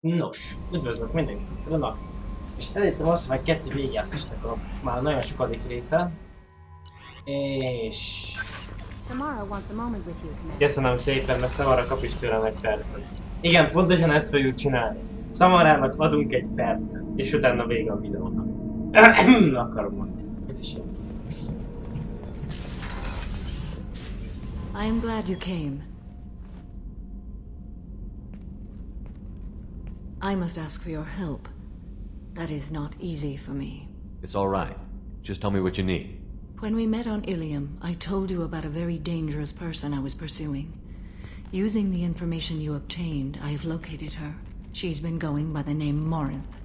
Nos, üdvözlök mindenkit itt a és elértem azt, hogy 2 végigjátszásnak a már nagyon sokadik része, és Samara wants a moment with you, Commander. köszönöm szépen, mert Samara kap is tőlem egy percet. Igen, pontosan ezt fogjuk csinálni. Samarának adunk egy percet, és utána vége a videónak. Akarom mondani. I am glad you came. I must ask for your help. That is not easy for me. It's all right. Just tell me what you need. When we met on Ilium, I told you about a very dangerous person I was pursuing. Using the information you obtained, I have located her. She's been going by the name Morinth.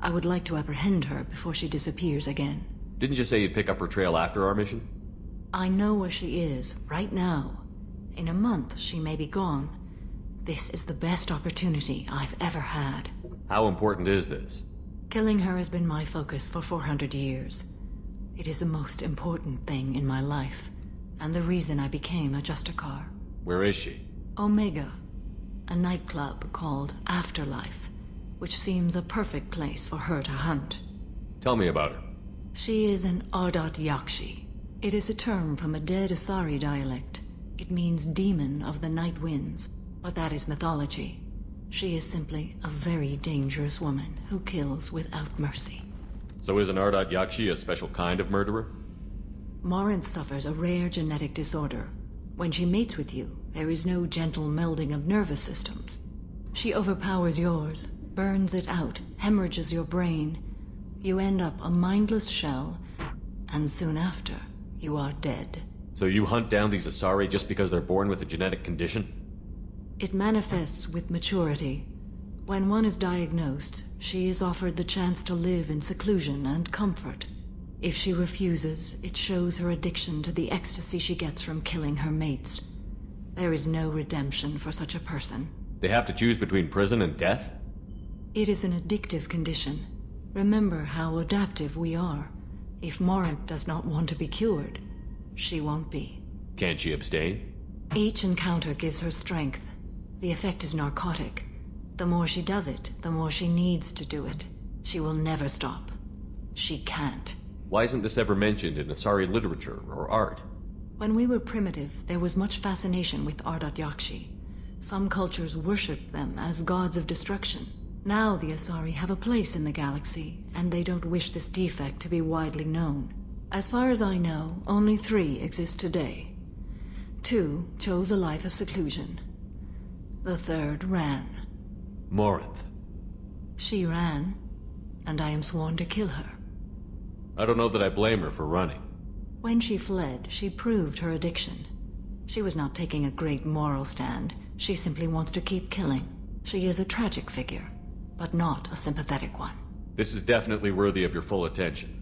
I would like to apprehend her before she disappears again. Didn't you say you'd pick up her trail after our mission? I know where she is, right now. In a month, she may be gone. This is the best opportunity I've ever had. How important is this? Killing her has been my focus for 400 years. It is the most important thing in my life, and the reason I became a Justicar. Where is she? Omega, a nightclub called Afterlife, which seems a perfect place for her to hunt. Tell me about her. She is an Ardat Yakshi. It is a term from a dead Asari dialect. It means demon of the night winds, but that is mythology. She is simply a very dangerous woman who kills without mercy. So is an Ardat Yakshi a special kind of murderer? Morinth suffers a rare genetic disorder. When she mates with you, there is no gentle melding of nervous systems. She overpowers yours, burns it out, hemorrhages your brain. You end up a mindless shell, and soon after, you are dead. So you hunt down these Asari just because they're born with a genetic condition? It manifests with maturity. When one is diagnosed, she is offered the chance to live in seclusion and comfort. If she refuses, it shows her addiction to the ecstasy she gets from killing her mates. There is no redemption for such a person. They have to choose between prison and death? It is an addictive condition. Remember how adaptive we are. If Morinth does not want to be cured, she won't be. Can't she abstain? Each encounter gives her strength. The effect is narcotic. The more she does it, the more she needs to do it. She will never stop. She can't. Why isn't this ever mentioned in Asari literature or art? When we were primitive, there was much fascination with Ardat Yakshi. Some cultures worshipped them as gods of destruction. Now the Asari have a place in the galaxy, and they don't wish this defect to be widely known. As far as I know, only 3 exist today. 2 chose a life of seclusion. The 3rd ran. Morinth. She ran, and I am sworn to kill her. I don't know that I blame her for running. When she fled, she proved her addiction. She was not taking a great moral stand. She simply wants to keep killing. She is a tragic figure, but not a sympathetic one. This is definitely worthy of your full attention.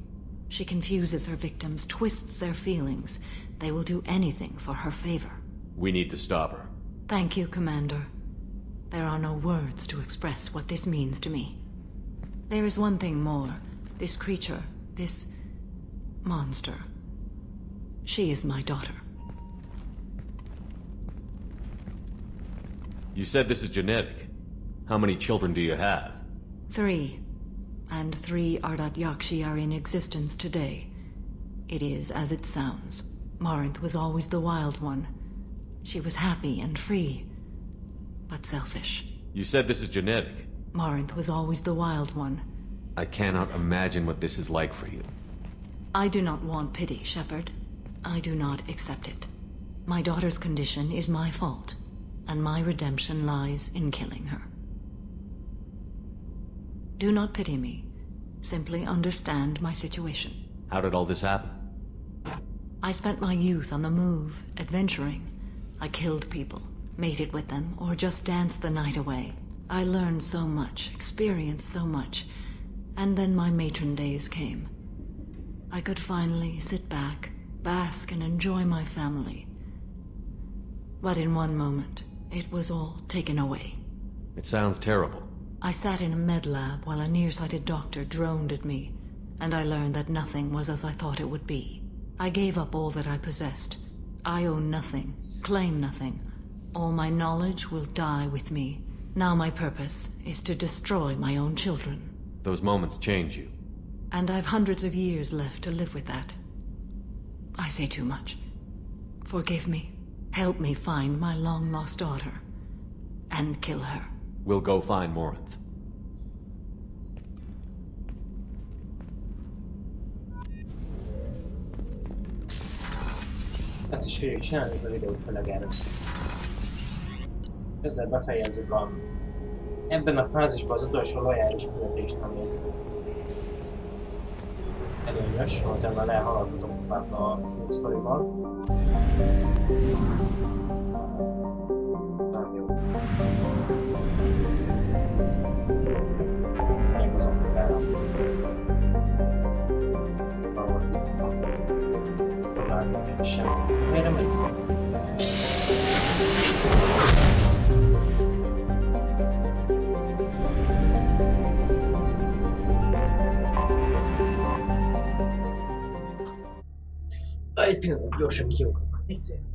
She confuses her victims, twists their feelings. They will do anything for her favor. We need to stop her. Thank you, Commander. There are no words to express what this means to me. There is one thing more. This creature, this monster. She is my daughter. You said this is genetic. How many children do you have? 3. And 3 Ardat Yakshi are in existence today. It is as it sounds. Morinth was always the wild one. She was happy and free, but selfish. You said this is genetic. Morinth was always the wild one. I cannot imagine what this is like for you. I do not want pity, Shepard. I do not accept it. My daughter's condition is my fault, and my redemption lies in killing her. Do not pity me. Simply understand my situation. How did all this happen? I spent my youth on the move, adventuring. I killed people, mated with them, or just danced the night away. I learned so much, experienced so much, and then my matron days came. I could finally sit back, bask and enjoy my family. But in one moment, it was all taken away. It sounds terrible. I sat in a med lab while a nearsighted doctor droned at me, and I learned that nothing was as I thought it would be. I gave up all that I possessed. I own nothing, claim nothing. All my knowledge will die with me. Now my purpose is to destroy my own children. Those moments change you. And I've hundreds of years left to live with that. I say too much. Forgive me. Help me find my long-lost daughter. And kill her. We'll go find Morinth. Ezt is fogjuk csinálni, ez a videó főleg erről. Ezzel befejezzük ebben a fázisban az utolsó lojális küldetést, ami előnyös, hogy ebben elhaladhatunk tovább a full sztorival. Nem jó. Megyek az optikára. Valahogy itt van. Nem látok semmit. Miért nem megyünk? Egy pillanat, gyorsan kiugrok. Egy szél.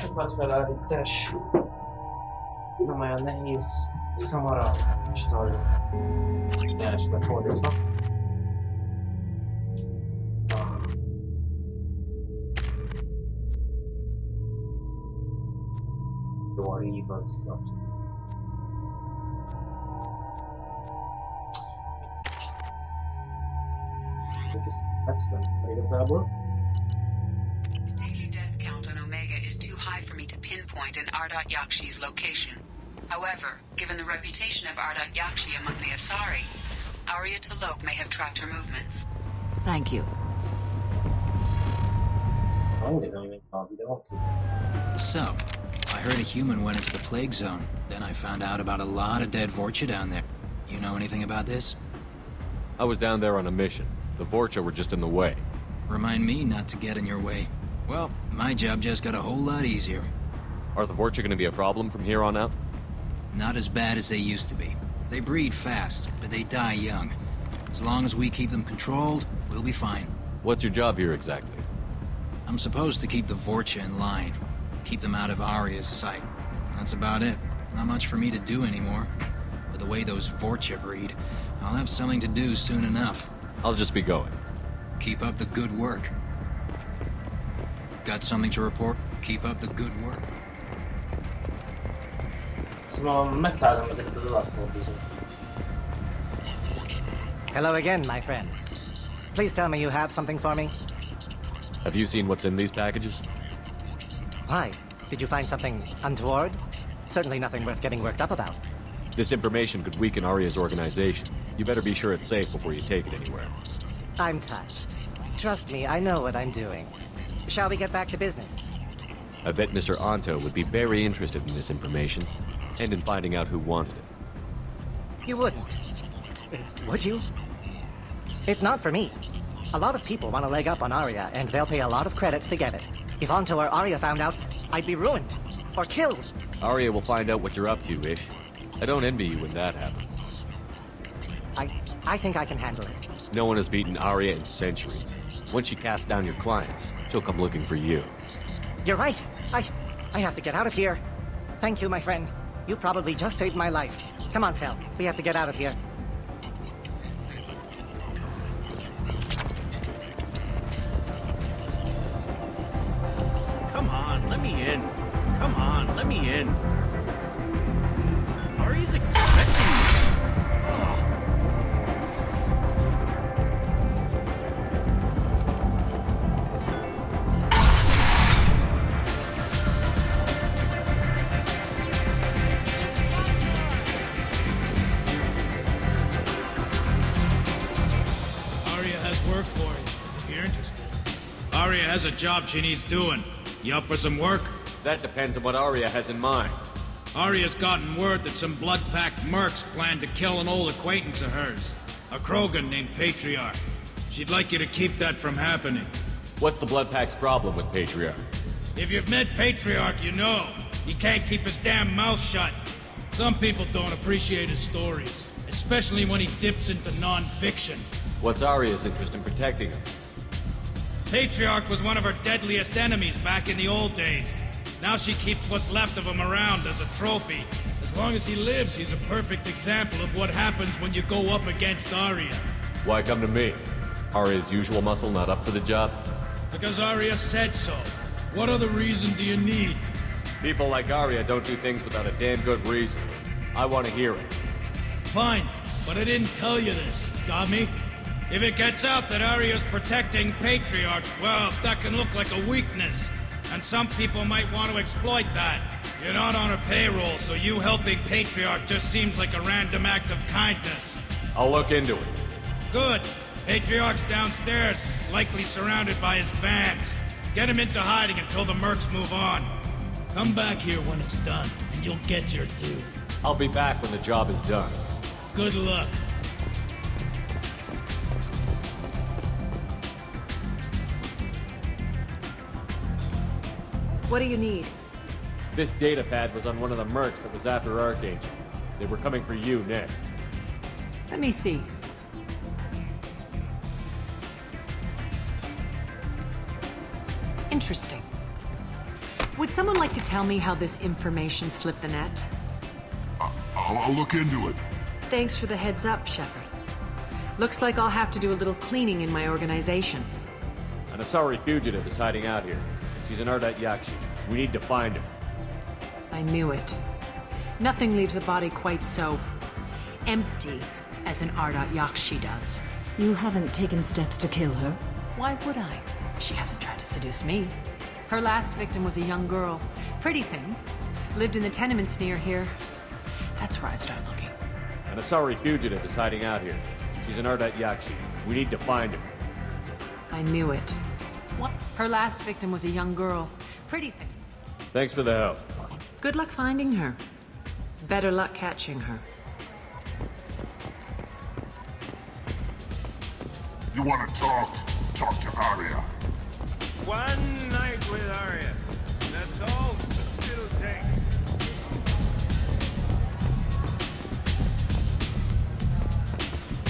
Csapatfelállítás. Nem olyan nehéz szamara stall. Jelenleg fordítva. Jó, a Rév az igazából. Pinpoint in Ardat Yakshi's location. However, given the reputation of Ardat Yakshi among the Asari, Arya T'Loak may have tracked her movements. Thank you. So, I heard a human went into the plague zone. Then I found out about a lot of dead Vorcha down there. You know anything about this? I was down there on a mission. The Vorcha were just in the way. Remind me not to get in your way. Well, my job just got a whole lot easier. Are the Vorcha gonna be a problem from here on out? Not as bad as they used to be. They breed fast, but they die young. As long as we keep them controlled, we'll be fine. What's your job here exactly? I'm supposed to keep the Vorcha in line. Keep them out of Arya's sight. That's about it. Not much for me to do anymore. But the way those Vorcha breed, I'll have something to do soon enough. I'll just be going. Keep up the good work. Got something to report? Keep up the good work. Szóval megtalálom ezeket az adatmódozókat. Hello again, my friends. Please tell me you have something for me. Have you seen what's in these packages? Why? Did you find something untoward? Certainly nothing worth getting worked up about. This information could weaken Arya's organization. You better be sure it's safe before you take it anywhere. I'm touched. Trust me, I know what I'm doing. Shall we get back to business? I bet Mr. Anto would be very interested in this information, and in finding out who wanted it. You wouldn't. Would you? It's not for me. A lot of people want a leg up on Arya, and they'll pay a lot of credits to get it. If Anto or Arya found out, I'd be ruined. Or killed. Arya will find out what you're up to, Ish. I don't envy you when that happens. I think I can handle it. No one has beaten Arya in centuries. Once she casts down your clients, she'll come looking for you. You're right. I have to get out of here. Thank you, my friend. You probably just saved my life. Come on, Sal. We have to get out of here. Come on, let me in. Come on, let me in. Ari's expecting me. Work for you, if you're interested. Arya has a job she needs doing. You up for some work? That depends on what Arya has in mind. Arya's gotten word that some blood-packed mercs plan to kill an old acquaintance of hers, a Krogan named Patriarch. She'd like you to keep that from happening. What's the Blood Pack's problem with Patriarch? If you've met Patriarch, you know. He can't keep his damn mouth shut. Some people don't appreciate his stories, especially when he dips into non-fiction. What's Arya's interest in protecting him? Patriarch was one of her deadliest enemies back in the old days. Now she keeps what's left of him around as a trophy. As long as he lives, he's a perfect example of what happens when you go up against Arya. Why come to me? Arya's usual muscle not up for the job? Because Arya said so. What other reason do you need? People like Arya don't do things without a damn good reason. I want to hear it. Fine, but I didn't tell you this. Got me? If it gets out that Arya's protecting Patriarch, well, that can look like a weakness. And some people might want to exploit that. You're not on her payroll, so you helping Patriarch just seems like a random act of kindness. I'll look into it. Good. Patriarch's downstairs, likely surrounded by his fans. Get him into hiding until the mercs move on. Come back here when it's done, and you'll get your due. I'll be back when the job is done. Good luck. What do you need? This data pad was on one of the mercs that was after Archangel. They were coming for you next. Let me see. Interesting. Would someone like to tell me how this information slipped the net? I'll look into it. Thanks for the heads up, Shepard. Looks like I'll have to do a little cleaning in my organization. An Asari fugitive is hiding out here. She's an Ardat Yakshi. We need to find her. I knew it. Nothing leaves a body quite so empty as an Ardat Yakshi does. You haven't taken steps to kill her? Why would I? She hasn't tried to seduce me. Her last victim was a young girl. Pretty thing. Lived in the tenements near here. That's where I'd start looking. An Asari fugitive is hiding out here. She's an Ardat Yakshi. We need to find her. I knew it. What? Her last victim was a young girl. Pretty thing. Thanks for the help. Good luck finding her. Better luck catching her. You want to talk? Talk to Arya. One night with Arya. That's all it'll take.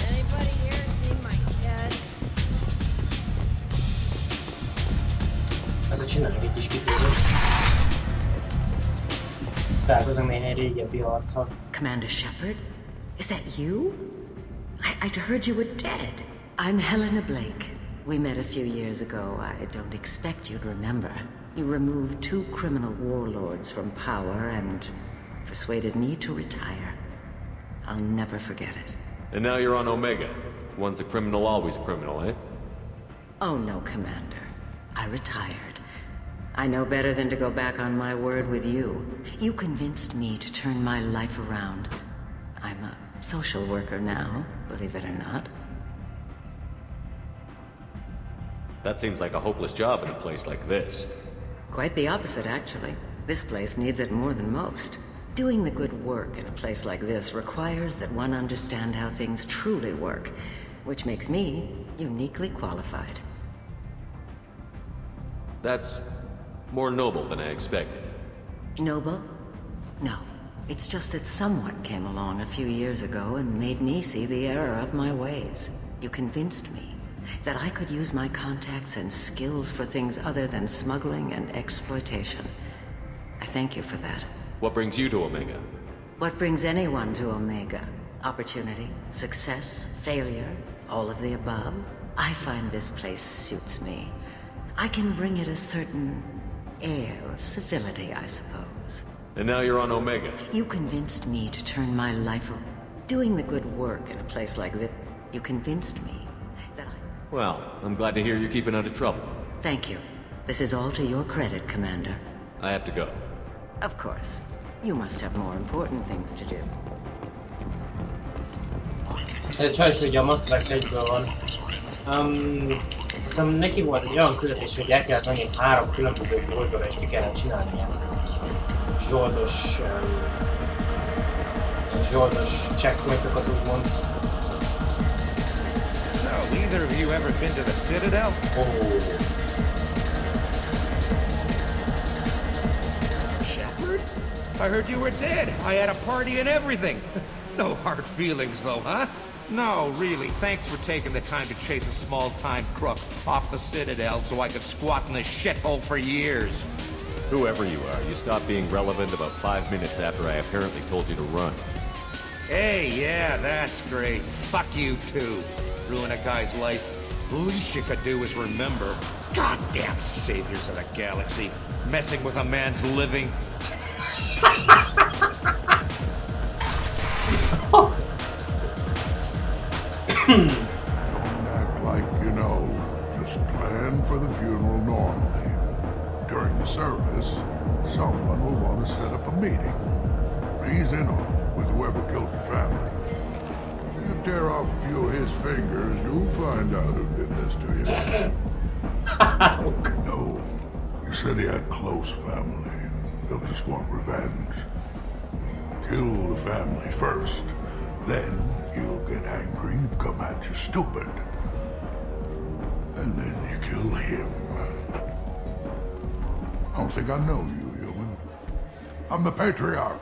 Anybody here seen my cat? Ezt csinálunk egy kis videót. Találkozom én egy régebbi harccal. Commander Shepard? Is that you? I'd heard you were dead. I'm Helena Blake. We met a few years ago. I don't expect you'd remember. You removed 2 criminal warlords from power and persuaded me to retire. I'll never forget it. And now you're on Omega. Once a criminal, always a criminal, eh? Oh no, Commander. I retired. I know better than to go back on my word with you. You convinced me to turn my life around. I'm a social worker now, believe it or not. That seems like a hopeless job in a place like this. Quite the opposite, actually. This place needs it more than most. Doing the good work in a place like this requires that one understand how things truly work, which makes me uniquely qualified. That's more noble than I expected. Noble? No. It's just that someone came along a few years ago and made me see the error of my ways. You convinced me that I could use my contacts and skills for things other than smuggling and exploitation. I thank you for that. What brings you to Omega? What brings anyone to Omega? Opportunity, success, failure, all of the above? I find this place suits me. I can bring it a certain air of civility, I suppose. And now you're on Omega. You convinced me to turn my life around. Doing the good work in a place like this, you convinced me that I... Well, I'm glad to hear you're keeping out of trouble. Thank you. This is all to your credit, Commander. I have to go. Of course. You must have more important things to do. Ez a csajsz, ugye a masztrák egyből van. Aztán neki volt egy olyan küldetés, hogy el kellett menni 3 különböző bolygóra és ki kellett csinálni ilyen zsoldos checkpointokat úgymond. So, either of you ever been to the Citadel? Oh. Shepard? I heard you were dead. I had a party and everything. No hard feelings though, huh? No, really, thanks for taking the time to chase a small-time crook off the Citadel so I could squat in this shithole for years. Whoever you are, you stopped being relevant about 5 minutes after I apparently told you to run. Hey, yeah, that's great. Fuck you, too. Ruin a guy's life. The least you could do is remember. Goddamn saviors of the galaxy. Messing with a man's living. Don't act like you know. Just plan for the funeral normally. During the service, someone will want to set up a meeting. He's in on it with whoever killed your family. You tear off a few of his fingers, you'll find out who did this to you. No, you said he had close family. They'll just want revenge. Kill the family first, then he'll get angry and come at you stupid. And then you kill him. I don't think I know you, human. I'm the Patriarch.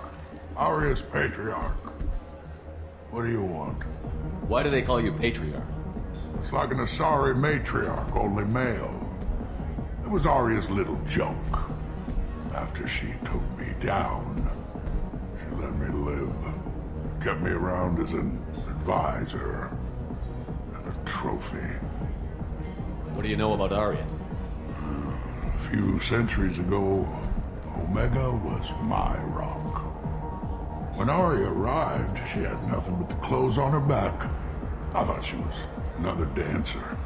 Aria's Patriarch. What do you want? Why do they call you Patriarch? It's like an Asari matriarch, only male. It was Aria's little joke. After she took me down, she let me live. Kept me around as an advisor and a trophy. What do you know about Arya? A few centuries ago, Omega was my rock. When Arya arrived, she had nothing but the clothes on her back. I thought she was another dancer.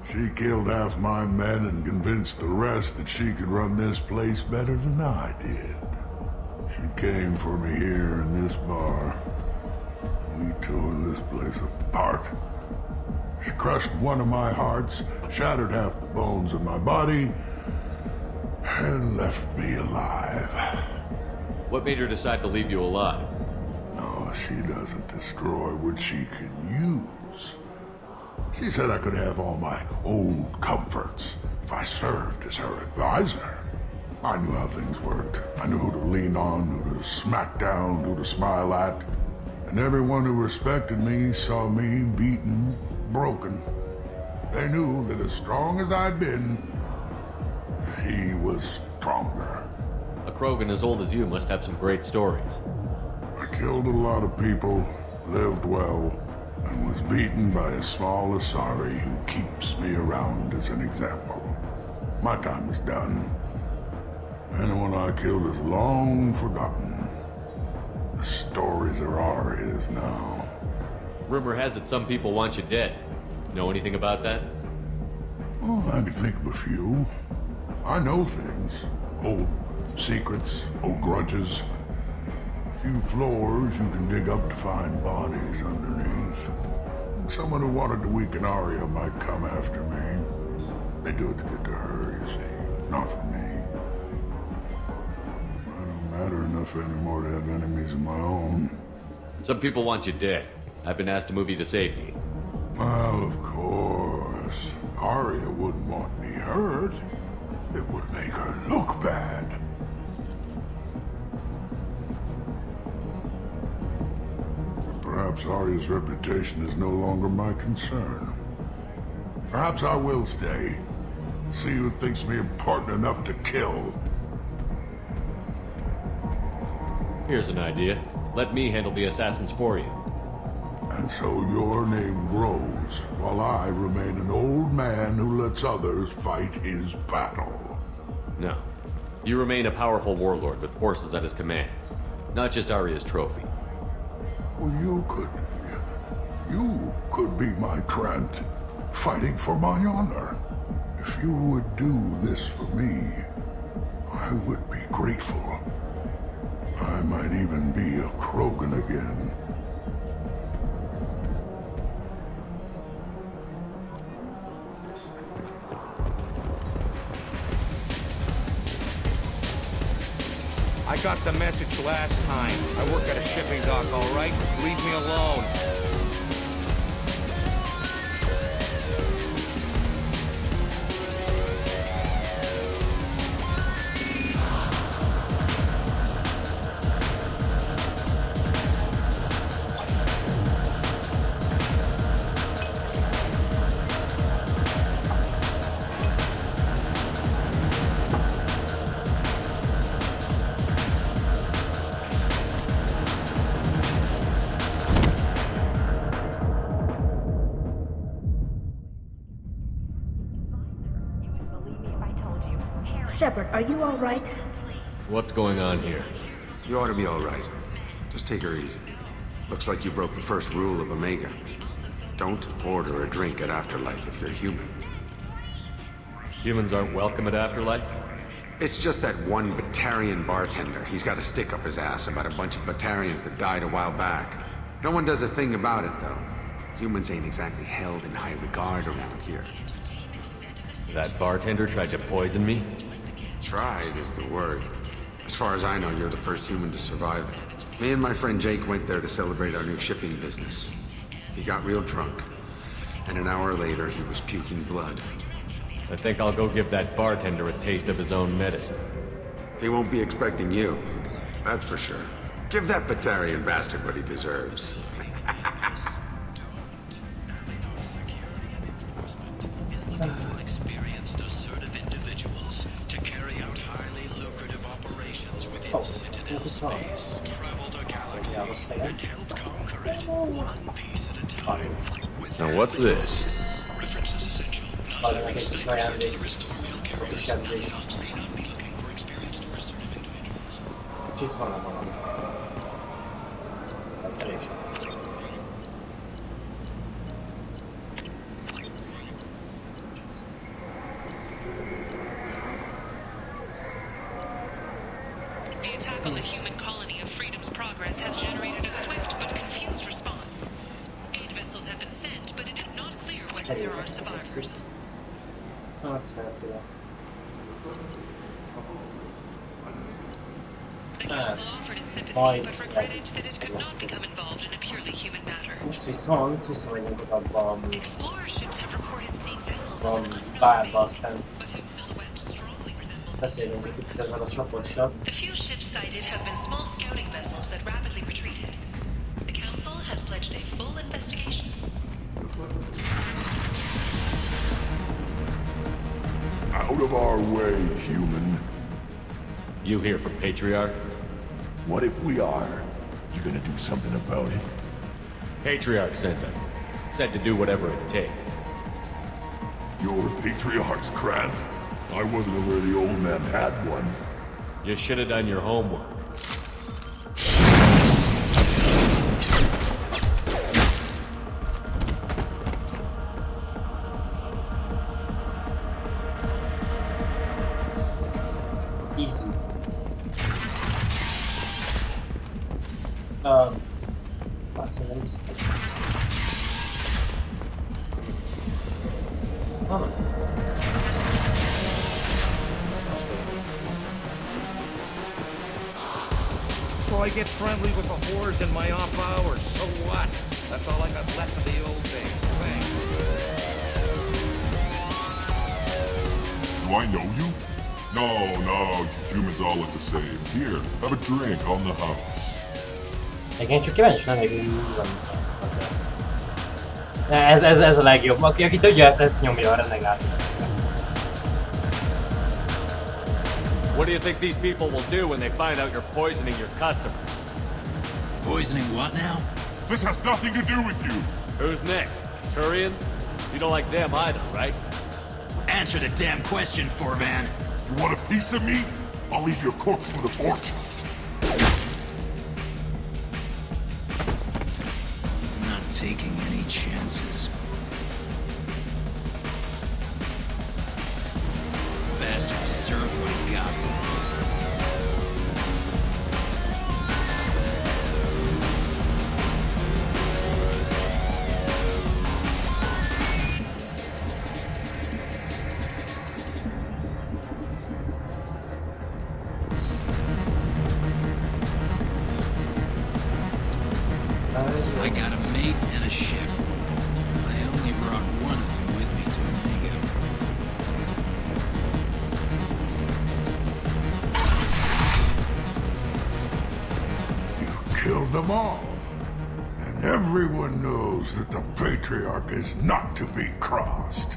She killed half my men and convinced the rest that she could run this place better than I did. She came for me here in this bar. We tore this place apart. She crushed one of my hearts, shattered half the bones in my body, and left me alive. What made her decide to leave you alive? No, she doesn't destroy what she can use. She said I could have all my old comforts if I served as her advisor. I knew how things worked. I knew who to lean on, who to smack down, who to smile at. And everyone who respected me saw me beaten, broken. They knew that as strong as I'd been, he was stronger. A Krogan as old as you must have some great stories. I killed a lot of people, lived well, and was beaten by a small Asari who keeps me around as an example. My time is done. Anyone I killed is long forgotten. The stories are Arya's now. Rumor has it some people want you dead. Know anything about that? Oh, I can think of a few. I know things. Old secrets, old grudges. A few floors you can dig up to find bodies underneath. Someone who wanted to weaken Arya might come after me. They do it to get to her, you see, not for me. I don't matter enough anymore to have enemies of my own. Some people want you dead. I've been asked to move you to safety. Well, of course. Arya wouldn't want me hurt. It would make her look bad. But perhaps Arya's reputation is no longer my concern. Perhaps I will stay. See who thinks me important enough to kill. Here's an idea. Let me handle the assassins for you. And so your name grows, while I remain an old man who lets others fight his battle. No. You remain a powerful warlord with forces at his command. Not just Arya's trophy. Well, you could be my Krant, fighting for my honor. If you would do this for me, I would be grateful. I might even be a Krogan again. I got the message last time. I work at a shipping dock, all right? Leave me alone. Shepard, are you all right? What's going on here? You ought to be all right. Just take her easy. Looks like you broke the first rule of Omega. Don't order a drink at Afterlife if you're human. Humans aren't welcome at Afterlife? It's just that one Batarian bartender. He's got a stick up his ass about a bunch of Batarians that died a while back. No one does a thing about it, though. Humans ain't exactly held in high regard around here. That bartender tried to poison me? Tried is the word. As far as I know, you're the first human to survive it. Me and my friend Jake went there to celebrate our new shipping business. He got real drunk, and an hour later he was puking blood. I think I'll go give that bartender a taste of his own medicine. He won't be expecting you, that's for sure. Give that Batarian bastard what he deserves. Now what's this? Valaminek egy kis ajándék. A kis sebzés. És itt van a valami. Elég sok. The attack on the human colony of Freedom's Progress has generated a swift but confused response. Aid vessels have been sent, but it is not clear whether there are survivors. Azt szeretően. Majd most viszont visszamegyünk abba a bárba, aztán beszélünk egy picit ezzel a csapossal. The few ships sighted have been small scouting vessels that rapidly retreated. The Council has pledged a full investigation. Out of our way, human. You here for Patriarch? What if we are? You gonna do something about it? Patriarch sent us. Said to do whatever it takes. You're Patriarch's Grant? I wasn't aware the old man had one. You should have done your homework. Easy. Azt nem hiszem. So I get friendly with the whores in my off hours. So what? That's all I got left of the old days. Thanks. Do I know you? No, humans all look the same. Here, have a drink on the house. Igen, csak kíváncsi nem még van. Ez a legjobb. Aki tudja, ezt nyomja a renegát. What do you think these people will do when they find out you're poisoning your customers? Poisoning what now? This has nothing to do with you. Who's next? Turians? You don't like them either, right? Answer the damn question, Forvan. You want a piece of me? I'll leave your corpse for the fortune. I'm not taking any chances. Bastard deserved what he got. I got a mate and a ship. I only brought one of them with me to Omega. You killed them all. And everyone knows that the Patriarch is not to be crossed.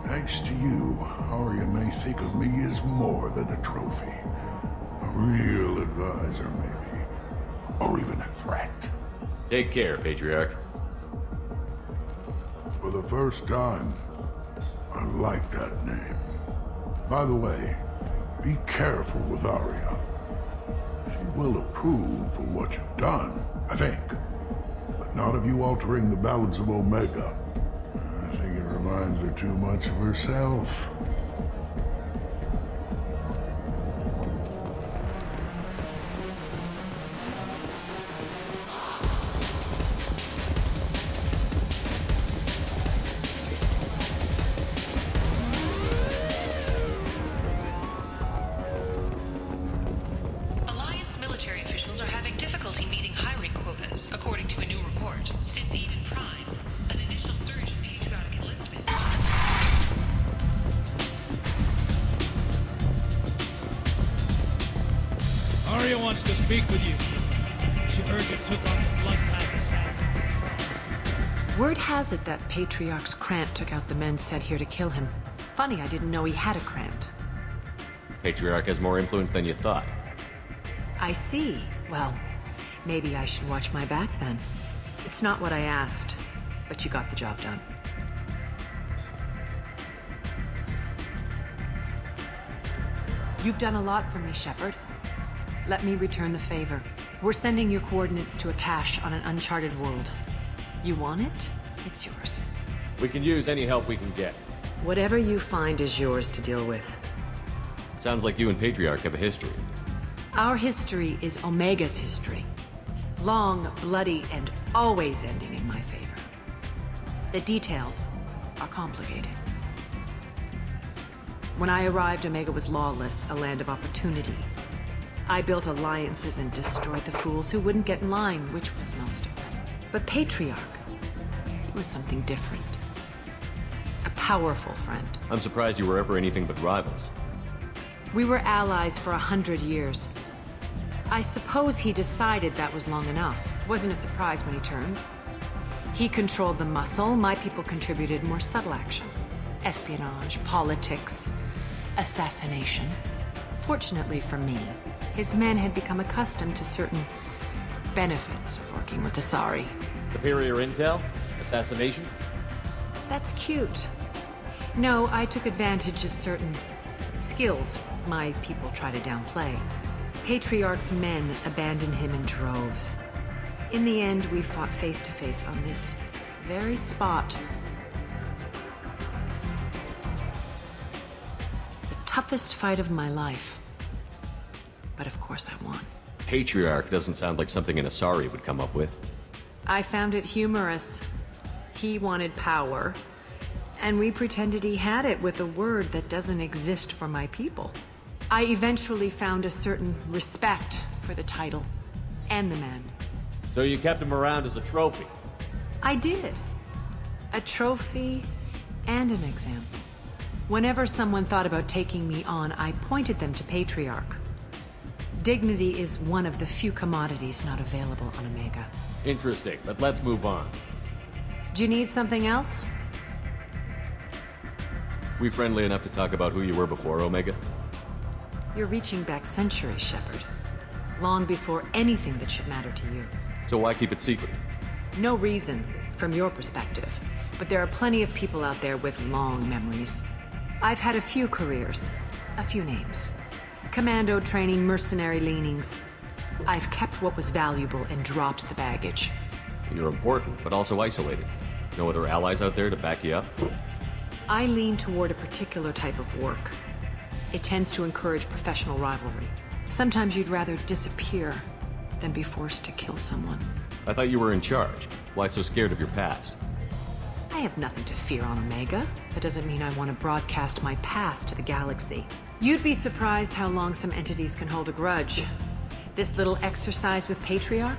Thanks to you, Arya may think of me as more than a trophy. A real advisor, maybe. Or even a threat. Take care, Patriarch. For the first time, I like that name. By the way, be careful with Arya. She will approve of what you've done, I think. But not of you altering the balance of Omega. I think it reminds her too much of herself. Alliance military officials are having difficulty meeting hiring quotas, according to a new report. Since Eden Prime, an initial surge in patriotic enlistment. Arya wants to speak with you. She heard you took on the blood pact assassin. Word has it that Patriarch's Krant took out the men sent here to kill him. Funny, I didn't know he had a Krant. Patriarch has more influence than you thought. I see. Well, maybe I should watch my back then. It's not what I asked, but you got the job done. You've done a lot for me, Shepard. Let me return the favor. We're sending your coordinates to a cache on an uncharted world. You want it? It's yours. We can use any help we can get. Whatever you find is yours to deal with. Sounds like you and Patriarch have a history. Our history is Omega's history. Long, bloody, and always ending in my favor. The details are complicated. When I arrived, Omega was lawless, a land of opportunity. I built alliances and destroyed the fools who wouldn't get in line, which was most of them. But Patriarch, he was something different. A powerful friend. I'm surprised you were ever anything but rivals. We were allies for 100 years. I suppose he decided that was long enough. Wasn't a surprise when he turned. He controlled the muscle, my people contributed more subtle action. Espionage, politics, assassination. Fortunately for me, his men had become accustomed to certain benefits of working with Asari. Superior intel? Assassination? That's cute. No, I took advantage of certain skills my people try to downplay. Patriarch's men abandoned him in droves. In the end, we fought face to face on this very spot. The toughest fight of my life. But of course I won. Patriarch doesn't sound like something an Asari would come up with. I found it humorous. He wanted power, and we pretended he had it with a word that doesn't exist for my people. I eventually found a certain respect for the title and the man. So you kept him around as a trophy? I did. A trophy and an example. Whenever someone thought about taking me on, I pointed them to Patriarch. Dignity is one of the few commodities not available on Omega. Interesting, but let's move on. Do you need something else? We friendly enough to talk about who you were before Omega? You're reaching back centuries, Shepard. Long before anything that should matter to you. So why keep it secret? No reason, from your perspective. But there are plenty of people out there with long memories. I've had a few careers, a few names. Commando training, mercenary leanings. I've kept what was valuable and dropped the baggage. You're important, but also isolated. No other allies out there to back you up? I lean toward a particular type of work. It tends to encourage professional rivalry. Sometimes you'd rather disappear than be forced to kill someone. I thought you were in charge. Why so scared of your past? I have nothing to fear on Omega. That doesn't mean I want to broadcast my past to the galaxy. You'd be surprised how long some entities can hold a grudge. This little exercise with Patriarch?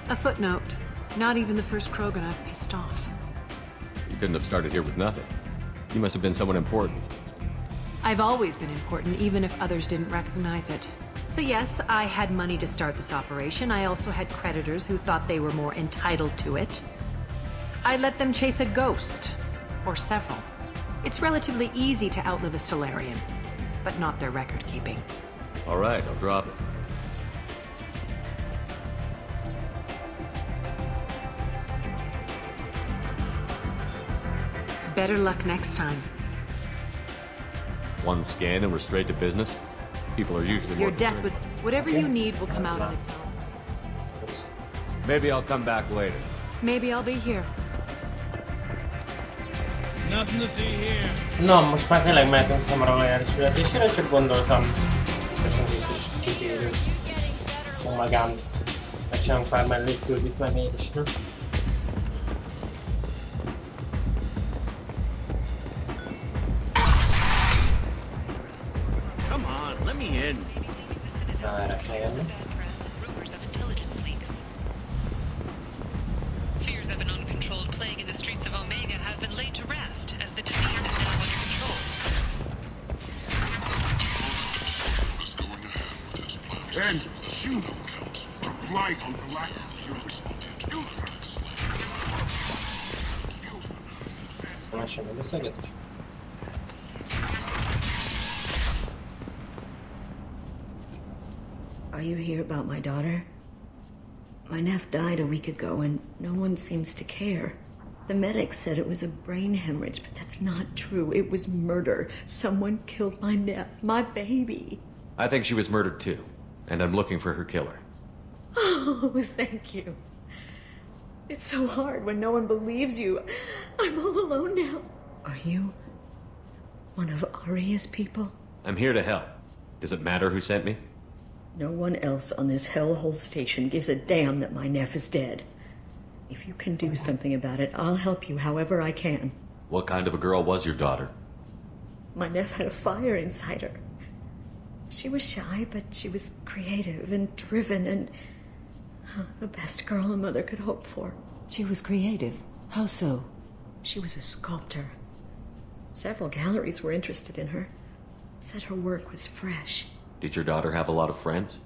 A footnote. Not even the first Krogan I've pissed off. You couldn't have started here with nothing. You must have been someone important. I've always been important, even if others didn't recognize it. So yes, I had money to start this operation. I also had creditors who thought they were more entitled to it. I let them chase a ghost, or several. It's relatively easy to outlive a Solarian, but not their record-keeping. All right, I'll drop it. Better luck next time. One scan and we're straight to business? People are usually Your more death concerned. with whatever you need will come out on its own. Maybe I'll come back later. Maybe I'll be here. Nothing to see here. Na, most már tényleg mehetünk Szamarajári születésére, csak gondoltam, köszönjük is kitérünk. Magán, megcsinálunk pár mellékküldit, mert mégis, nem? Come on, let me in. Na, erre kell jönni. Fears of an uncontrolled plague in the streets of Omega have been laid to rest, as the disease is now under control. Then shoot or blight on the lack of your Van semmi beszélgetés? Are you here about my daughter? My nephew died a week ago and no one seems to care. The medics said it was a brain hemorrhage, but that's not true. It was murder. Someone killed my nephew, my baby. I think she was murdered too, and I'm looking for her killer. Oh, thank you. It's so hard when no one believes you. I'm all alone now. Are you one of Aria's people? I'm here to help. Does it matter who sent me? No one else on this hellhole station gives a damn that my nephew is dead. If you can do something about it, I'll help you however I can. What kind of a girl was your daughter? My nephew had a fire inside her. She was shy, but she was creative and driven and the best girl a mother could hope for. She was creative? How so? She was a sculptor. Several galleries were interested in her. Said her work was fresh. Did your daughter have a lot of friends?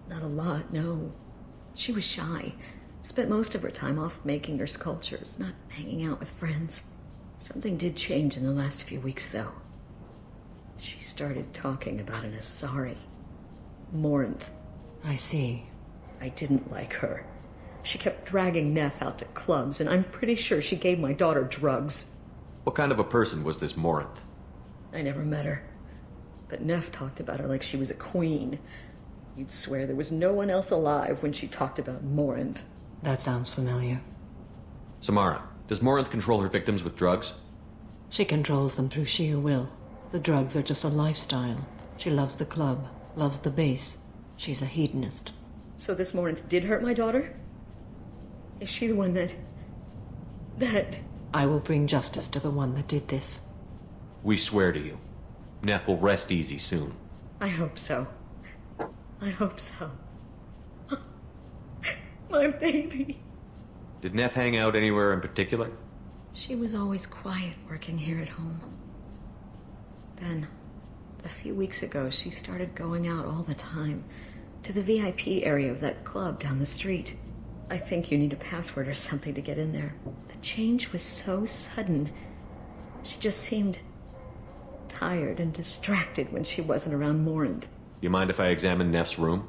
Not a lot, no. She was shy. Spent most of her time off making her sculptures, not hanging out with friends. Something did change in the last few weeks, though. She started talking about an Asari. Morinth. I see. I didn't like her. She kept dragging Neff out to clubs, and I'm pretty sure she gave my daughter drugs. What kind of a person was this Morinth? I never met her. But Neff talked about her like she was a queen. You'd swear there was no one else alive when she talked about Morinth. That sounds familiar. Samara, does Morinth control her victims with drugs? She controls them through sheer will. The drugs are just a lifestyle. She loves the club, loves the base. She's a hedonist. So this Morinth did hurt my daughter? Is she the one that... I will bring justice to the one that did this. We swear to you. Neff will rest easy soon. I hope so. I hope so. My baby. Did Neff hang out anywhere in particular? She was always quiet working here at home. Then, a few weeks ago, she started going out all the time to the VIP area of that club down the street. I think you need a password or something to get in there. The change was so sudden. She just seemed tired and distracted when she wasn't around Morinth. You mind if I examine Neff's room?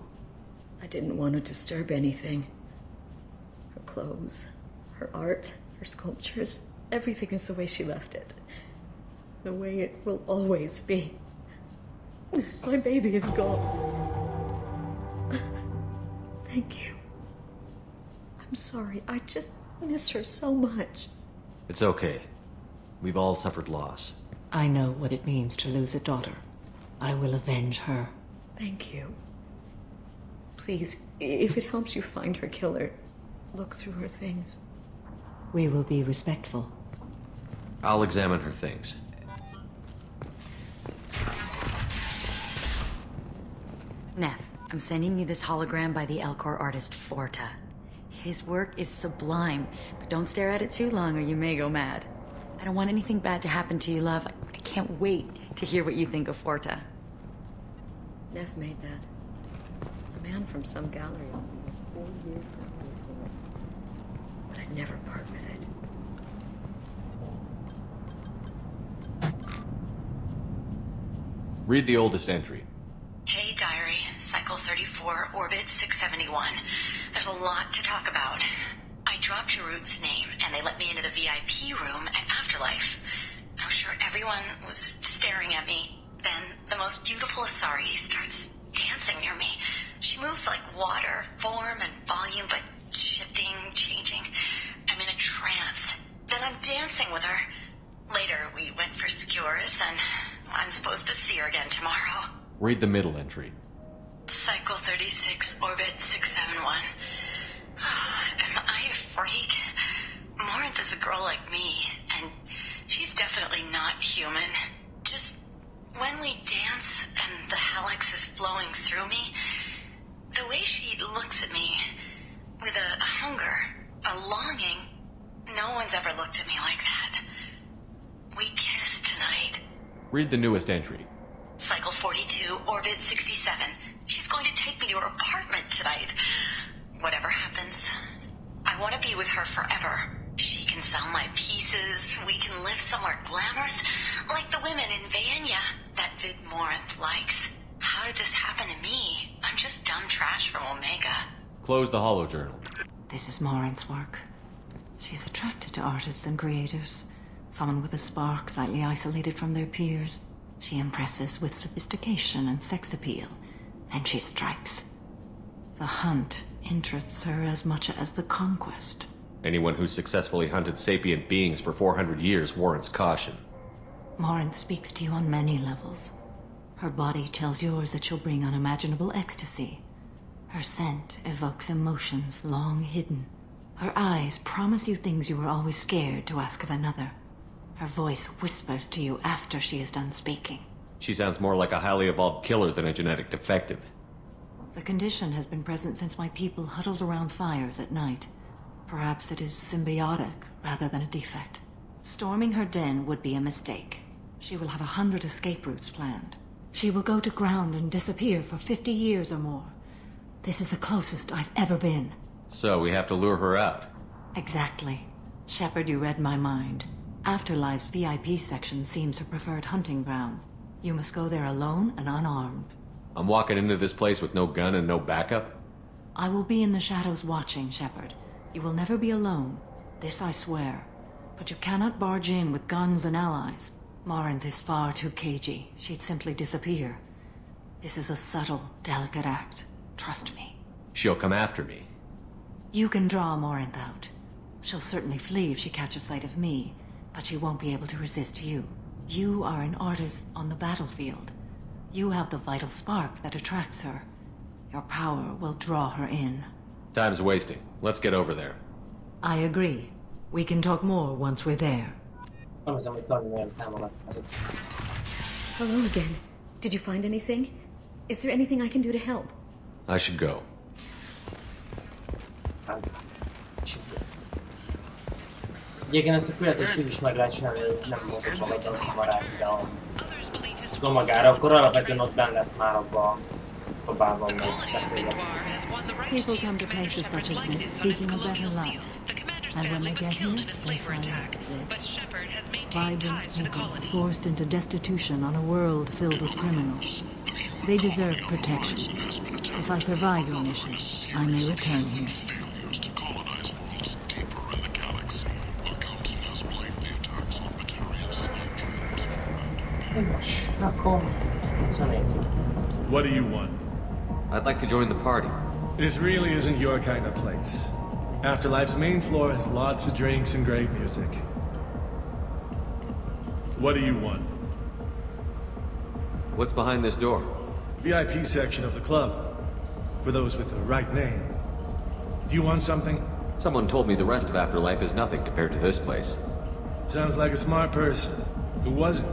I didn't want to disturb anything. Her clothes, her art, her sculptures, everything is the way she left it. The way it will always be. My baby is gone. Thank you. I'm sorry, I just miss her so much. It's okay. We've all suffered loss. I know what it means to lose a daughter. I will avenge her. Thank you. Please, if it helps you find her killer, look through her things. We will be respectful. I'll examine her things. Neff, I'm sending you this hologram by the Elcor artist Forta. His work is sublime, but don't stare at it too long or you may go mad. I don't want anything bad to happen to you, love. I can't wait to hear what you think of Forta. Neff made that. A man from some gallery. 4 years ago. But I'd never part with it. Read the oldest entry. Hey, Diary. Cycle 34, Orbit 671. There's a lot to talk about. I dropped Jarut's name, and they let me into the VIP room at Afterlife. I'm sure everyone was staring at me. Then the most beautiful Asari starts dancing near me. She moves like water, form and volume, but shifting, changing. I'm in a trance. Then I'm dancing with her. Later, we went for skewers, and I'm supposed to see her again tomorrow. Read the middle entry. Cycle 36, Orbit 671. Am I a freak? Morinth is a girl like me, and she's definitely not human. Just when we dance and the Hallex is flowing through me, the way she looks at me with a hunger, a longing, no one's ever looked at me like that. We kissed tonight. Read the newest entry. Cycle 42, Orbit 67. She's going to take me to her apartment tonight. Whatever happens, I want to be with her forever. She can sell my pieces. We can live somewhere glamorous, like the women in Vanya that Vid Morinth likes. How did this happen to me? I'm just dumb trash from Omega. Close the holojournal. This is Morinth's work. She's attracted to artists and creators. Someone with a spark, slightly isolated from their peers. She impresses with sophistication and sex appeal. Then she strikes. The hunt interests her as much as the conquest. Anyone who's successfully hunted sapient beings for 400 years warrants caution. Morinth speaks to you on many levels. Her body tells yours that she'll bring unimaginable ecstasy. Her scent evokes emotions long hidden. Her eyes promise you things you were always scared to ask of another. Her voice whispers to you after she is done speaking. She sounds more like a highly evolved killer than a genetic defective. The condition has been present since my people huddled around fires at night. Perhaps it is symbiotic rather than a defect. Storming her den would be a mistake. She will have 100 escape routes planned. She will go to ground and disappear for 50 years or more. This is the closest I've ever been. So we have to lure her out. Exactly. Shepard, you read my mind. Afterlife's VIP section seems her preferred hunting ground. You must go there alone and unarmed. I'm walking into this place with no gun and no backup? I will be in the shadows watching, Shepard. You will never be alone. This I swear. But you cannot barge in with guns and allies. Morinth is far too cagey. She'd simply disappear. This is a subtle, delicate act. Trust me. She'll come after me. You can draw Morinth out. She'll certainly flee if she catches sight of me, but she won't be able to resist you. You are an artist on the battlefield. You have the vital spark that attracts her. Your power will draw her in. Time's wasting. Let's get over there. I agree. We can talk more once we're there. Hello again. Did you find anything? Is there anything I can do to help? I should go. Igen, ezt a küldetést úgy is meg lehet csinálni, hogy nem mozog magadban a szamarát ide a domagára, akkor alapvetően ott benne lesz már abban a babában, meg beszélget. People come to places such as this seeking a better life. And when they get here, they find this. Vibrant people forced into destitution on a world filled with criminals. They deserve protection. If I survive your mission, I may return here. What do you want? I'd like to join the party. This really isn't your kind of place. Afterlife's main floor has lots of drinks and great music. What do you want? What's behind this door? VIP section of the club. For those with the right name. Do you want something? Someone told me the rest of Afterlife is nothing compared to this place. Sounds like a smart person. Who was it?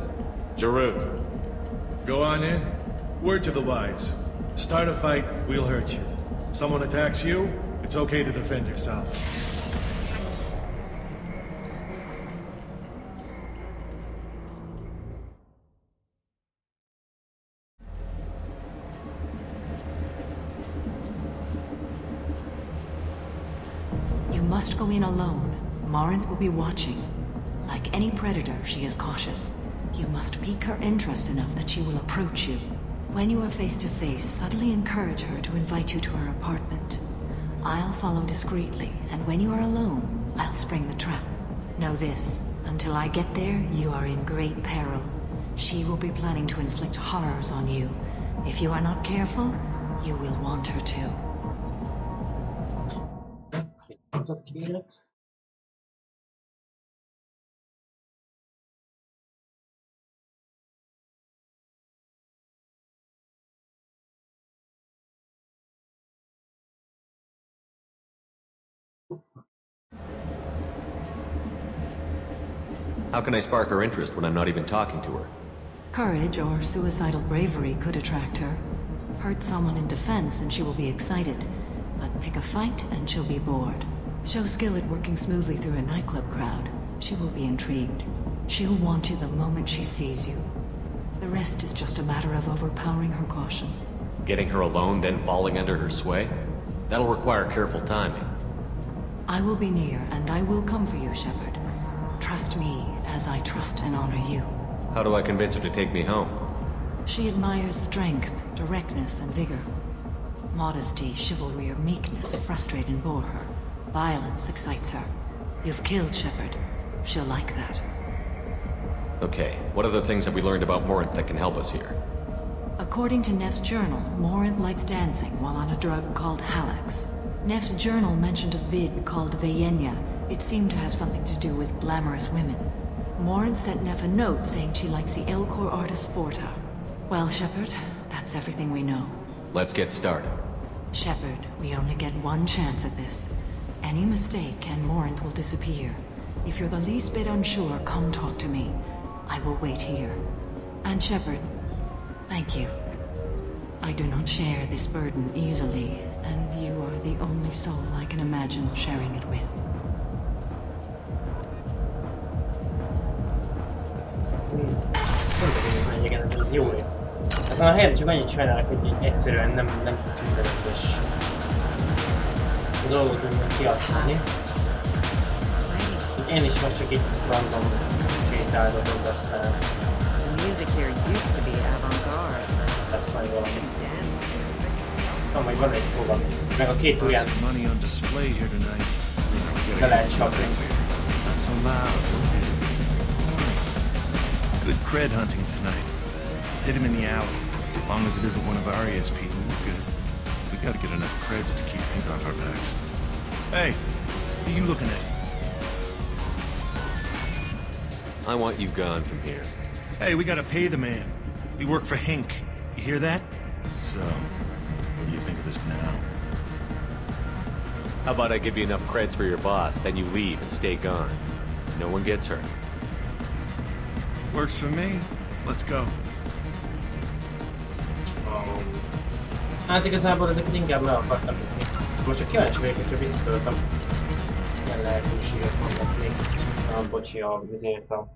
Jarut. Go on in. Word to the wise. Start a fight, we'll hurt you. Someone attacks you, It's okay to defend yourself. You must go in alone. Morinth will be watching. Like any predator, she is cautious. You must pique her interest enough that she will approach you. When you are face to face, subtly encourage her to invite you to her apartment. I'll follow discreetly, and when you are alone, I'll spring the trap. Know this, until I get there, you are in great peril. She will be planning to inflict horrors on you. If you are not careful, you will want her to. How can I spark her interest when I'm not even talking to her? Courage or suicidal bravery could attract her. Hurt someone in defense and she will be excited. But pick a fight and she'll be bored. Show skill at working smoothly through a nightclub crowd. She will be intrigued. She'll want you the moment she sees you. The rest is just a matter of overpowering her caution. Getting her alone, then falling under her sway? That'll require careful timing. I will be near, and I will come for you, Shepard. Trust me, as I trust and honor you. How do I convince her to take me home? She admires strength, directness, and vigor. Modesty, chivalry, or meekness frustrate and bore her. Violence excites her. You've killed Shepard. She'll like that. Okay, what other things have we learned about Morinth that can help us here? According to Neff's journal, Morinth likes dancing while on a drug called Halax. Neff's journal mentioned a vid called Végigjátszás. It seemed to have something to do with glamorous women. Morinth sent Neff a note saying she likes the Elcor artist Forta. Well, Shepard, that's everything we know. Let's get started. Shepard, we only get one chance at this. Any mistake and Morinth will disappear. If you're the least bit unsure, come talk to me. I will wait here. And Shepard, thank you. I do not share this burden easily, and you are the only soul I can imagine sharing it with. Igen, ez jó rész. Azon a helyen csak annyit csinálnak, hogy egyszerűen nem tudsz minden egyes dolgot úgymond kihasználni. Én is most csak így random sétálgatok, aztán... Lesz majd valami. Majd van egy fogalom. Meg a két ujján be lehet csapni. Good cred hunting tonight. Hit him in the alley. As long as it isn't one of Arya's people, we're good. We gotta get enough creds to keep paint off our backs. Hey, what are you looking at? I want you gone from here. Hey, we gotta pay the man. We work for Hink. You hear that? So, what do you think of us now? How about I give you enough creds for your boss, then you leave and stay gone. No one gets hurt. Works for me. Let's go. Hát igazából ezeket inkább le akartam jutni. Most csak kíváncsi vagyok, hogyha visszatöltöm. Ilyen lehetőséget mondok még. Bocsi azért a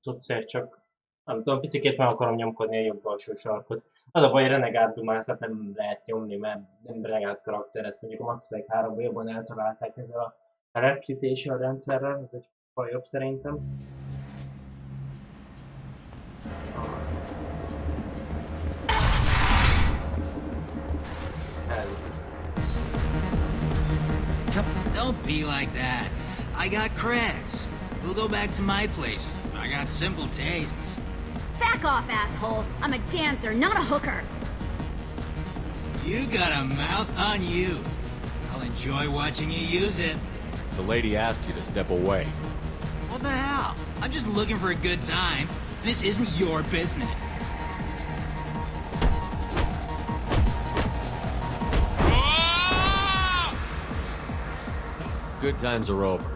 cuccért, csak nem tudom, picikét meg akarom nyomkodni a jobb alsó sarkot. Az a baj, hogy renegált dumákat nem lehet nyomni, mert nem renegált karakter, ezt mondjuk a Mass Effect 3-ban jobban eltalálták ezzel a reputation rendszerrel, ez egy faj jobb szerintem. Don't be like that. I got creds. We'll go back to my place. I got simple tastes. Back off, asshole. I'm a dancer, not a hooker. You got a mouth on you. I'll enjoy watching you use it. The lady asked you to step away. What the hell? I'm just looking for a good time. This isn't your business. Good times are over.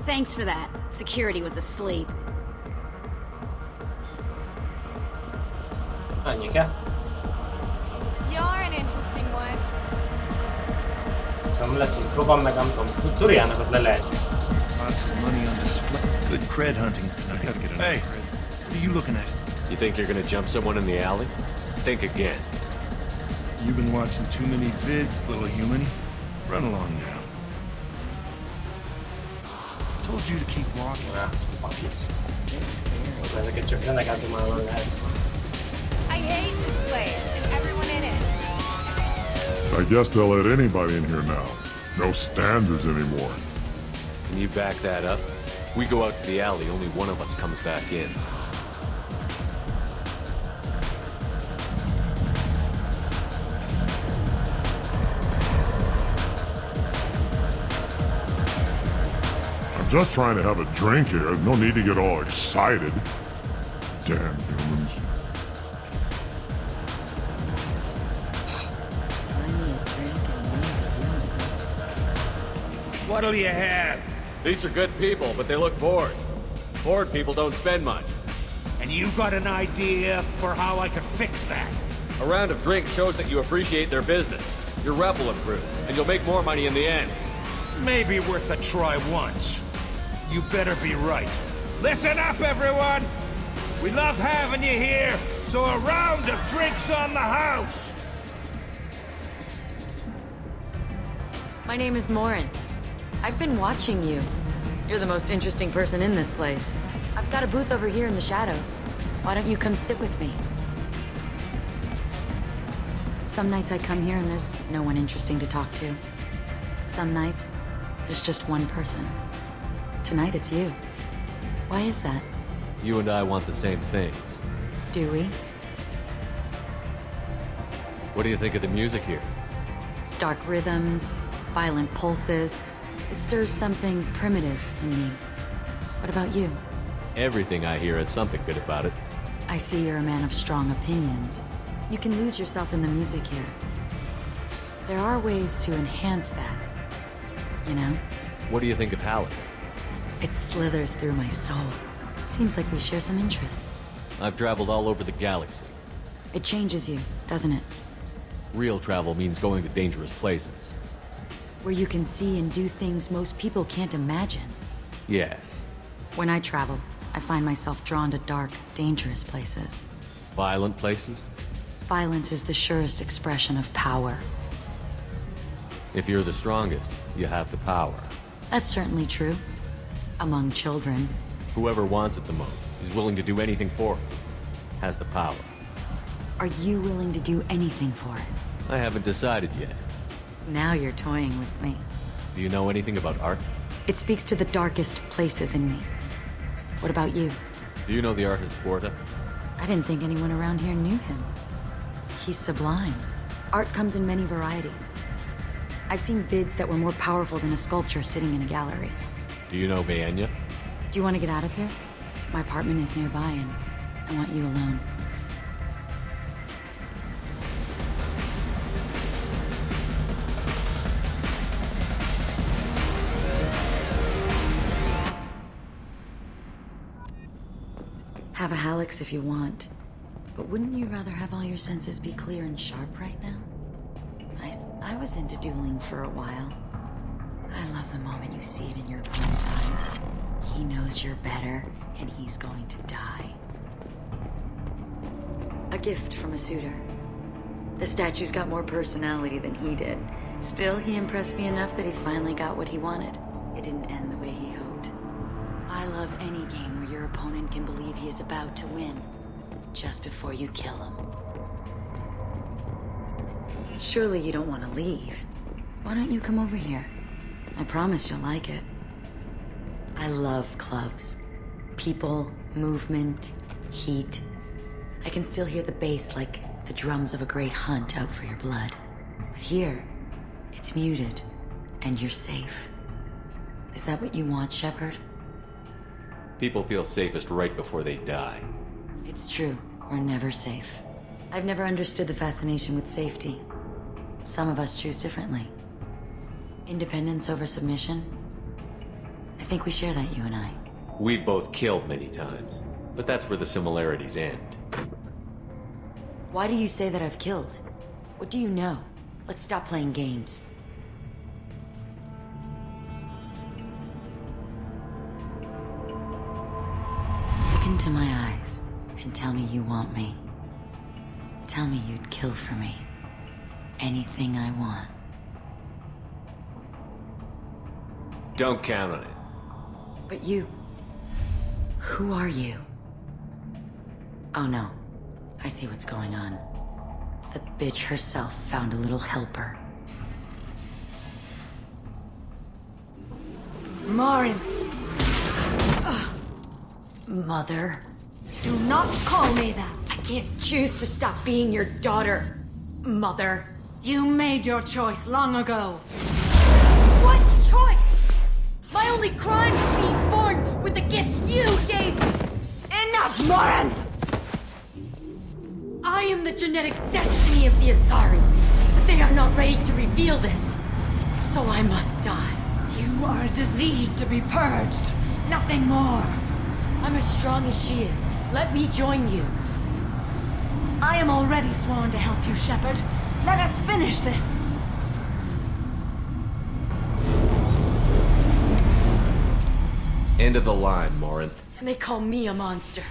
Thanks for that. Security was asleep. Anyika. You're an interesting one. Szóval lesz egy rovan, meg nem tudom, Turiának ott le lehet. Lots of money on display. Good cred hunting. I gotta get enough cred. What are you looking at? You think you're gonna jump someone in the alley? Think again. You've been watching too many vids, little human. Run along now. I told you to keep walking. Ah, fuck it. Ezeket csak renegátumálva lehet. I hate this place and everyone in it. I guess they'll let anybody in here now. No standards anymore. Can you back that up? We go out to the alley, only one of us comes back in. I'm just trying to have a drink here. No need to get all excited. Damn humans. What'll you have? These are good people, but they look bored. Bored people don't spend much. And you got an idea for how I could fix that? A round of drinks shows that you appreciate their business. You're rebel improved, and you'll make more money in the end. Maybe worth a try once. You better be right. Listen up, everyone! We love having you here, so a round of drinks on the house! My name is Morin. I've been watching you. You're the most interesting person in this place. I've got a booth over here in the shadows. Why don't you come sit with me? Some nights I come here and there's no one interesting to talk to. Some nights, there's just one person. Tonight it's you. Why is that? You and I want the same things. Do we? What do you think of the music here? Dark rhythms, violent pulses. It stirs something primitive in me. What about you? Everything I hear has something good about it. I see you're a man of strong opinions. You can lose yourself in the music here. There are ways to enhance that, you know? What do you think of Halleck? It slithers through my soul. Seems like we share some interests. I've traveled all over the galaxy. It changes you, doesn't it? Real travel means going to dangerous places. Where you can see and do things most people can't imagine. Yes. When I travel, I find myself drawn to dark, dangerous places. Violent places? Violence is the surest expression of power. If you're the strongest, you have the power. That's certainly true. Among children. Whoever wants it the most is willing to do anything for it. Has the power. Are you willing to do anything for it? I haven't decided yet. Now you're toying with me. Do you know anything about art? It speaks to the darkest places in me. What about you? Do you know the artist Porta? I didn't think anyone around here knew him. He's sublime. Art comes in many varieties. I've seen vids that were more powerful than a sculpture sitting in a gallery. Do you know Végigjátszás? Do you want to get out of here? My apartment is nearby and I want you alone. Have a Hallex if you want, but wouldn't you rather have all your senses be clear and sharp right now? I was into dueling for a while. I love the moment you see it in your opponent's eyes. He knows you're better, and he's going to die. A gift from a suitor. The statue's got more personality than he did. Still, he impressed me enough that he finally got what he wanted. It didn't end the way he hoped. I love any game where your opponent can believe he is about to win, just before you kill him. Surely you don't want to leave. Why don't you come over here? I promise you'll like it. I love clubs. People, movement, heat. I can still hear the bass like the drums of a great hunt out for your blood. But here, it's muted, and you're safe. Is that what you want, Shepard? People feel safest right before they die. It's true. We're never safe. I've never understood the fascination with safety. Some of us choose differently. Independence over submission? I think we share that, you and I. We've both killed many times, but that's where the similarities end. Why do you say that I've killed? What do you know? Let's stop playing games. into my eyes and tell me you want me. Tell me you'd kill for me. Anything I want. Don't count on it. But you... Who are you? Oh no. I see what's going on. The bitch herself found a little helper. Marin! Mother. Do not call me that. I can't choose to stop being your daughter. Mother. You made your choice long ago. What choice? My only crime is being born with the gifts you gave me. Enough, Marin! I am the genetic destiny of the Asari, but they are not ready to reveal this. So I must die. You are a disease to be purged. Nothing more. I'm as strong as she is. Let me join you. I am already sworn to help you, Shepard. Let us finish this. End of the line, Morinth. And they call me a monster.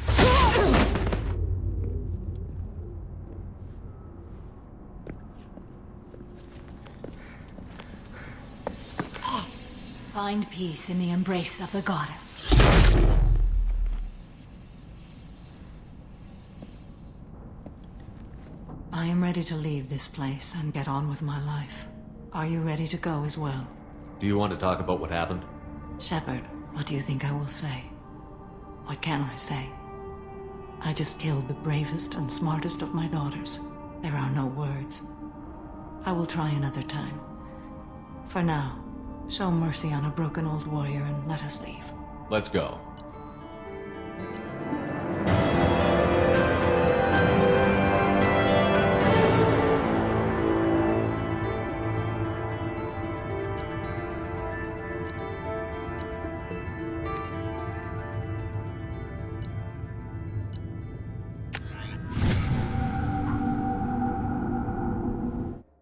Find peace in the embrace of the goddess. I am ready to leave this place and get on with my life. Are you ready to go as well? Do you want to talk about what happened? Shepard, what do you think I will say? What can I say? I just killed the bravest and smartest of my daughters. There are no words. I will try another time. For now, show mercy on a broken old warrior and let us leave. Let's go.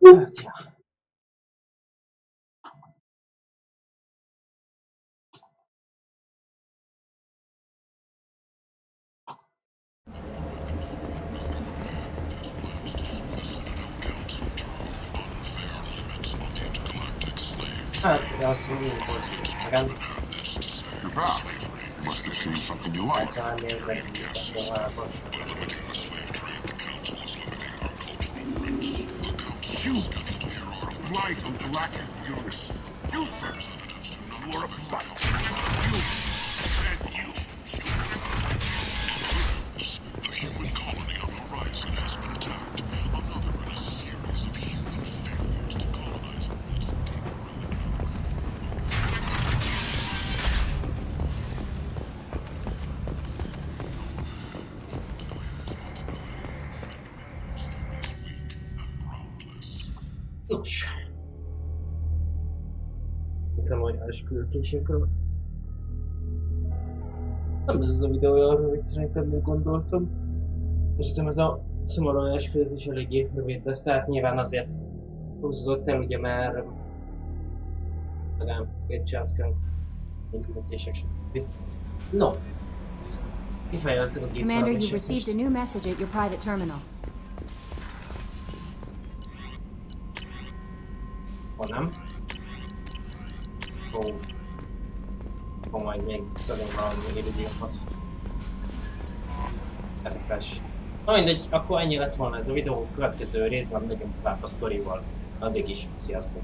Tja. Hát, de azt mondom, hogy igen. You're back. You must have seen something you like. Hát, néznek a halálban. Humans are a blight on black and fury. You, sir, you are a blight. You and you. The human colony on the horizon has been attacked. Another in a series of human failures to colonize this Nos. Itt a majás küldésekről. Nem ez az a videó olyan, amit szerintem még gondoltam. És szerintem ez a szomorúanyás küldetés eléggé rövid lesz, tehát nyilván azért húzódott el, ugye már legalább 200 küldetések stb. No. Kifejezzük a Commander, gépről. you've received a new message at your private terminal. Ha nem? Ó, majd még szedünk valami iridiumot. FFS. Na mindegy, akkor ennyi lett volna ez a videó, következő részben megyünk tovább a sztorival. Addig is, sziasztok!